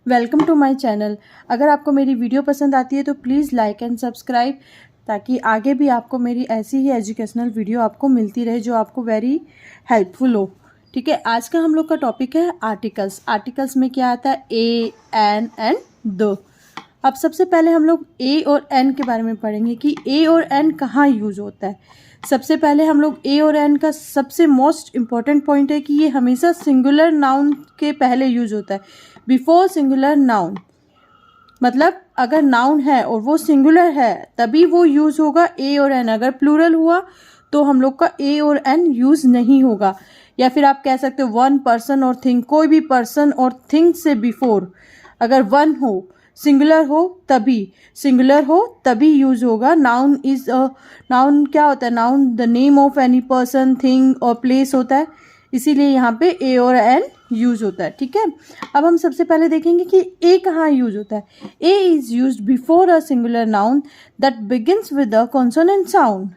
Welcome to my channel. अगर आपको मेरी वीडियो पसंद आती है तो प्लीज़ लाइक एंड सब्सक्राइब, ताकि आगे भी आपको मेरी ऐसी ही एजुकेशनल वीडियो आपको मिलती रहे जो आपको वेरी हेल्पफुल हो। ठीक है, आज का हम लोग का टॉपिक है आर्टिकल्स। आर्टिकल्स में क्या आता है? ए, एन एंड द। अब सबसे पहले हम लोग ए और एन के बारे में पढ़ेंगे कि ए और एन कहाँ यूज़ होता है। सबसे पहले हम लोग ए और एन का सबसे मोस्ट इम्पॉर्टेंट पॉइंट है कि ये हमेशा सिंगुलर नाउन के पहले यूज़ होता है, बिफोर सिंगुलर नाउन। मतलब अगर नाउन है और वो सिंगुलर है तभी वो यूज़ होगा ए और एन। अगर प्लूरल हुआ तो हम लोग का ए और एन यूज़ नहीं होगा। या फिर आप कह सकते हो वन पर्सन और थिंग, कोई भी पर्सन और थिंग से बिफोर अगर वन हो, सिंगुलर हो तभी यूज होगा। नाउन इज नाउन क्या होता है? Noun the name of any person, thing और प्लेस होता है, इसीलिए यहाँ पे ए और एन यूज होता है। ठीक है, अब हम सबसे पहले देखेंगे कि ए कहाँ यूज होता है। A is use before a singular noun that begins with a consonant sound.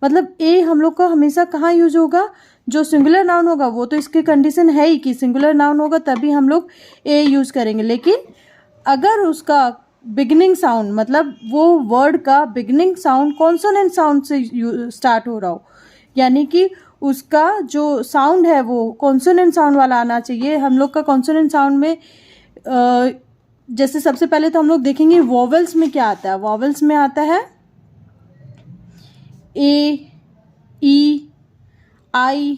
मतलब ए हम लोग का हमेशा कहाँ यूज होगा? जो सिंगुलर नाउन होगा, वो तो इसकी कंडीशन है ही कि सिंगुलर नाउन होगा तभी हम लोग ए यूज करेंगे। लेकिन अगर उसका बिगिनिंग साउंड, मतलब वो वर्ड का बिगिनिंग साउंड कॉन्सोनेंट साउंड से स्टार्ट हो रहा हो, यानी कि उसका जो साउंड है वो कॉन्सोनेंट साउंड वाला आना चाहिए। हम लोग का कॉन्सोनेंट साउंड में जैसे सबसे पहले तो हम लोग देखेंगे वॉवेल्स में क्या आता है। वॉवेल्स में आता है ए, ई, आई,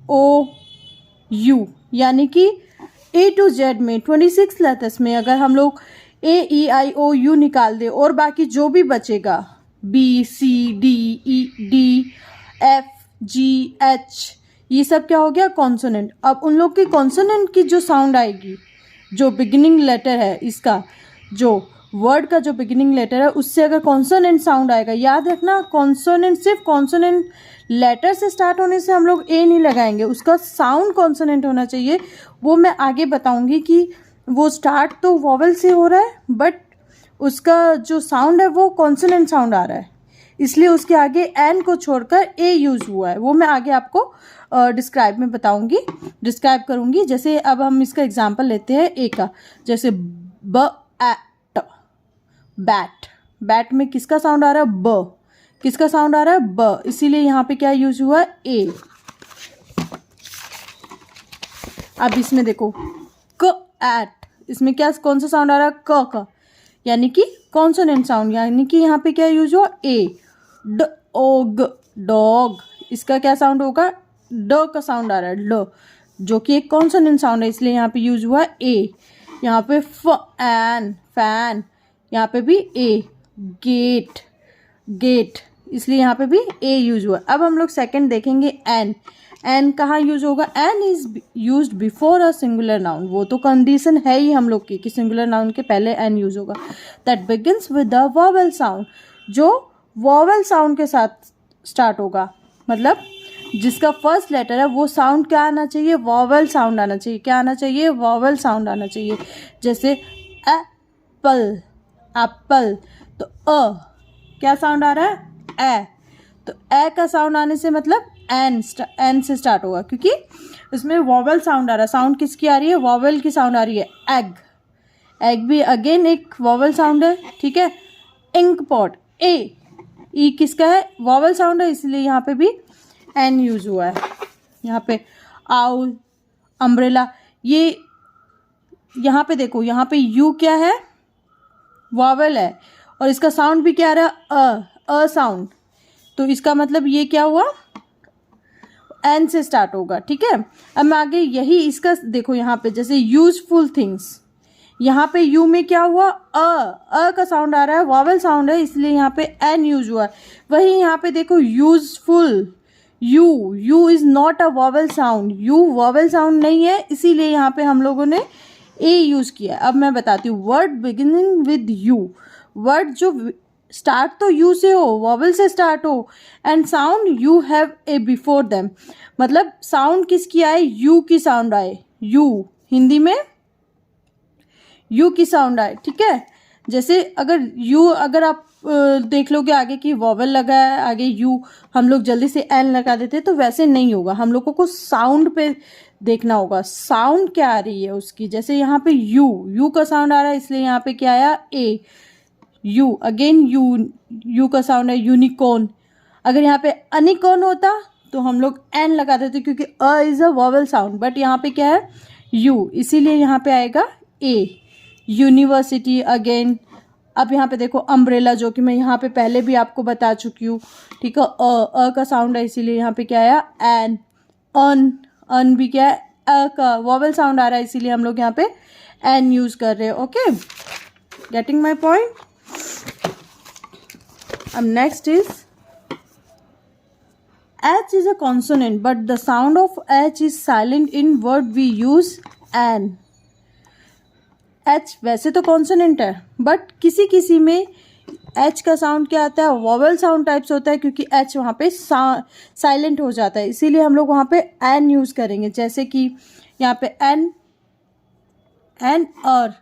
ओ, यू, यानी कि ए टू जेड में 26 लेटर्स में अगर हम लोग ए, ई, आई, ओ, यू निकाल दे और बाकी जो भी बचेगा बी, सी, डी, ई, डी, एफ, जी, एच, ये सब क्या हो गया? कॉन्सोनेंट। अब उन लोग की कॉन्सोनेंट की जो साउंड आएगी, जो बिगिनिंग लेटर है इसका, जो वर्ड का जो बिगिनिंग लेटर है उससे अगर कॉन्सोनेंट साउंड आएगा, याद रखना कॉन्सोनेंट सिर्फ कॉन्सोनेंट लेटर से स्टार्ट होने से हम लोग ए नहीं लगाएंगे, उसका साउंड कॉन्सोनेंट होना चाहिए। वो मैं आगे बताऊंगी कि वो स्टार्ट तो वॉवेल से हो रहा है बट उसका जो साउंड है वो कॉन्सोनेंट साउंड आ रहा है, इसलिए उसके आगे एन को छोड़कर ए यूज हुआ है। वो मैं आगे आपको डिस्क्राइब में बताऊंगी, डिस्क्राइब करूंगी। जैसे अब हम इसका एग्जांपल लेते हैं ए का, जैसे ब, एट, बैट। बैट में किसका साउंड आ रहा है? ब। किसका साउंड आ रहा है? ब, इसीलिए यहाँ पे क्या यूज हुआ है? ए। अब इसमें देखो क, एट, इसमें क्या कौन सा साउंड आ रहा है? क का, यानी कि कॉन्सोनेंट साउंड, यानी कि यहाँ पे क्या यूज हुआ? ए। ड, ओग, डॉग, इसका क्या साउंड होगा? ड का साउंड आ रहा है, ड, जो कि एक कॉन्सोनेंट साउंड है, इसलिए यहाँ पे यूज हुआ ए। यहाँ पे फ, एन, फैन, यहाँ पे भी ए। गेट, गेट, इसलिए यहाँ पे भी ए यूज हुआ। अब हम लोग सेकंड देखेंगे एन। एन कहाँ यूज होगा? An is used before a singular noun. वो तो कंडीशन है ही हम लोग की कि सिंगुलर नाउन के पहले एन यूज होगा। That begins with the vowel sound, जो वॉवेल साउंड के साथ स्टार्ट होगा। मतलब जिसका फर्स्ट लेटर है वो साउंड क्या आना चाहिए? वॉवेल साउंड आना चाहिए। क्या आना चाहिए? वॉवेल साउंड आना चाहिए। जैसे एप्पल, एप्पल, तो क्या साउंड आ रहा है? ए। तो ए का साउंड आने से मतलब एन से स्टार्ट होगा, क्योंकि उसमें वॉवेल साउंड आ रहा है। साउंड किसकी आ रही है? वॉवेल की साउंड आ रही है। एग, एग भी अगेन एक वॉवेल साउंड है। ठीक है, इंक पॉट, ए, ई किसका है? वॉवेल साउंड है, इसलिए यहाँ पे भी एन यूज हुआ है। यहाँ पे आउल, अम्ब्रेला, ये यहाँ पे देखो, यहाँ पे यू क्या है? वॉवेल है, और इसका साउंड भी क्या आ रहा है? अ साउंड, तो इसका मतलब ये क्या हुआ? एन से स्टार्ट होगा। ठीक है, अब मैं आगे यही इसका देखो, यहाँ पे जैसे यूजफुल थिंग्स, यहाँ पे यू में क्या हुआ? अ का साउंड आ रहा है, वॉवेल साउंड है, इसलिए यहाँ पे एन यूज हुआ है। वही यहाँ पे देखो useful, you is not a vowel sound, you vowel sound नहीं है, इसीलिए यहाँ पे हम लोगों ने ए यूज किया। अब मैं बताती हूँ word beginning with you. Word जो स्टार्ट तो यू से हो, वॉवेल से स्टार्ट हो, and sound you have a before them. मतलब साउंड किसकी आए? यू की साउंड आए। यू, हिंदी में यू की साउंड आए। ठीक है, जैसे अगर यू, अगर आप देख लो कि आगे की वॉवल लगा है, आगे यू हम लोग जल्दी से एन लगा देते हैं, तो वैसे नहीं होगा, हम लोगों को साउंड पे देखना होगा, साउंड क्या आ रही है उसकी। जैसे यहाँ पे यू का साउंड आ रहा है, इसलिए यहाँ पे क्या आया ए, यू। अगेन यू का साउंड है यूनिकॉर्न। अगर यहाँ पे अनिकॉर्न होता तो हम लोग एन लगा देते, क्योंकि a is a vowel sound, but यहाँ पे क्या है यू, इसीलिए यहाँ पे आएगा ए। University again. अब यहाँ पे देखो अम्ब्रेला, जो कि मैं यहाँ पे पहले भी आपको बता चुकी हूँ, ठीक है। अ का साउंड है, इसीलिए यहाँ पे क्या आया एन। अन भी क्या है, अ का वॉवल साउंड आ रहा है, इसीलिए हम लोग यहाँ पे एन यूज कर रहे हैं। Okay, getting my point. अब next is H is a consonant, but the sound of H is silent in word we use an. H वैसे तो कॉन्सोनेंट है, बट किसी किसी में H का साउंड क्या आता है, वॉवल साउंड टाइप्स होता है, क्योंकि H वहाँ पे साइलेंट हो जाता है, इसीलिए हम लोग वहाँ पे एन यूज़ करेंगे। जैसे कि यहाँ पे एन और,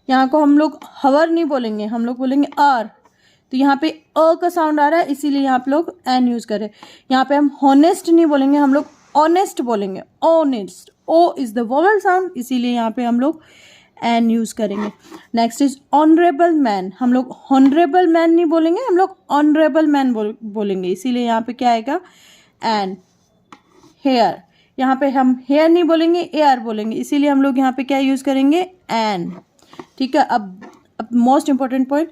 यहाँ को हम लोग हवर नहीं बोलेंगे, हम लोग बोलेंगे आर। तो यहाँ पे अ का साउंड आ रहा है, इसीलिए यहाँ पे लोग एन यूज़ करें। यहाँ पे हम हॉनेस्ट नहीं बोलेंगे, हम लोग ऑनेस्ट बोलेंगे, honest. O is the vowel sound, इसीलिए यहाँ पे हम लोग एन यूज़ करेंगे। Next is honourable man. हम लोग हॉनरेबल मैन नहीं बोलेंगे, हम लोग ऑनरेबल मैन बोलेंगे, इसीलिए यहाँ पे क्या आएगा एन। हेयर, यहाँ पे हम हेयर नहीं बोलेंगे, एयर बोलेंगे, इसीलिए हम लोग यहाँ पे क्या यूज़ करेंगे एन। ठीक है। अब मोस्ट इंपॉर्टेंट पॉइंट,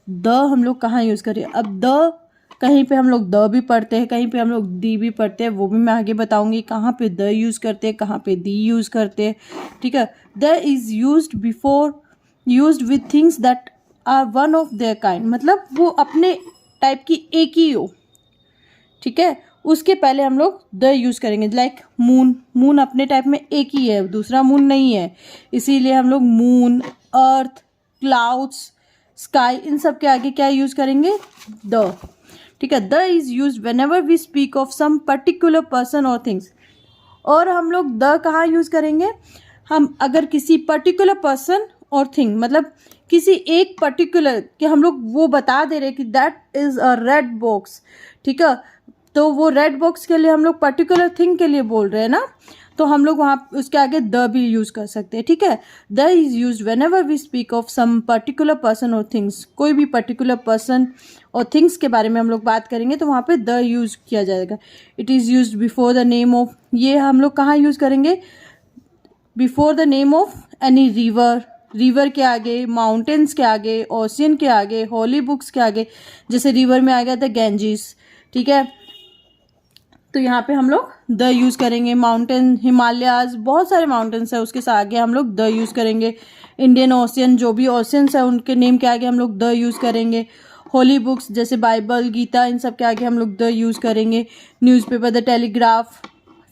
द हम लोग कहाँ यूज़ करें। अब द कहीं पे हम लोग द भी पढ़ते हैं, कहीं पे हम लोग दी भी पढ़ते हैं, वो भी मैं आगे बताऊंगी कहाँ पे द यूज़ करते हैं, कहाँ पे दी यूज़ करते हैं। ठीक है। The is used before used with things that are one of their kind, मतलब वो अपने टाइप की एक ही हो। ठीक है, उसके पहले हम लोग द यूज़ करेंगे। लाइक मून अपने टाइप में एक ही है, दूसरा मून नहीं है, इसीलिए हम लोग मून, अर्थ, क्लाउड्स, स्काई, इन सब के आगे क्या यूज़ करेंगे द। ठीक है। The is use whenever we speak of some particular person और थिंग्स। और हम लोग द कहाँ यूज़ करेंगे, हम अगर किसी पर्टिकुलर पर्सन और थिंग, मतलब किसी एक पर्टिकुलर कि हम लोग वो बता दे रहे कि that is a red box. ठीक है, तो वो रेड बॉक्स के लिए हम लोग पर्टिकुलर थिंग के लिए बोल रहे हैं ना, तो हम लोग वहाँ उसके आगे द भी यूज़ कर सकते हैं। ठीक है। The is use whenever we speak of some particular person और थिंग्स। कोई भी पर्टिकुलर पर्सन और थिंग्स के बारे में हम लोग बात करेंगे तो वहाँ पे द यूज़ किया जाएगा। It is use before the name of, ये हम लोग कहाँ यूज़ करेंगे, before the name of any river के आगे, माउंटेन्स के आगे, ओशियन के आगे, होली बुक्स के आगे। जैसे रिवर में आ गया था गैंजीज। ठीक है, तो यहाँ पे हम लोग द यूज़ करेंगे। माउंटेन, हिमालयाज, बहुत सारे माउंटेन्स है, उसके आगे हम लोग द यूज़ करेंगे। इंडियन ओशियन, जो भी ओशियंस है उनके नेम के आगे हम लोग द यूज़ करेंगे। होली बुक्स जैसे बाइबल, गीता, इन सब के आगे हम लोग द यूज़ करेंगे। Newspaper, the telegraph,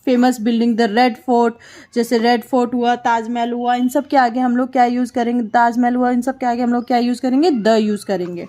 famous building, the red fort, जैसे रेड फोर्ट हुआ, ताजमहल हुआ, इन सब के आगे हम लोग क्या यूज़ करेंगे, ताजमहल हुआ, इन सब के आगे हम लोग क्या यूज़ करेंगे द यूज़ करेंगे।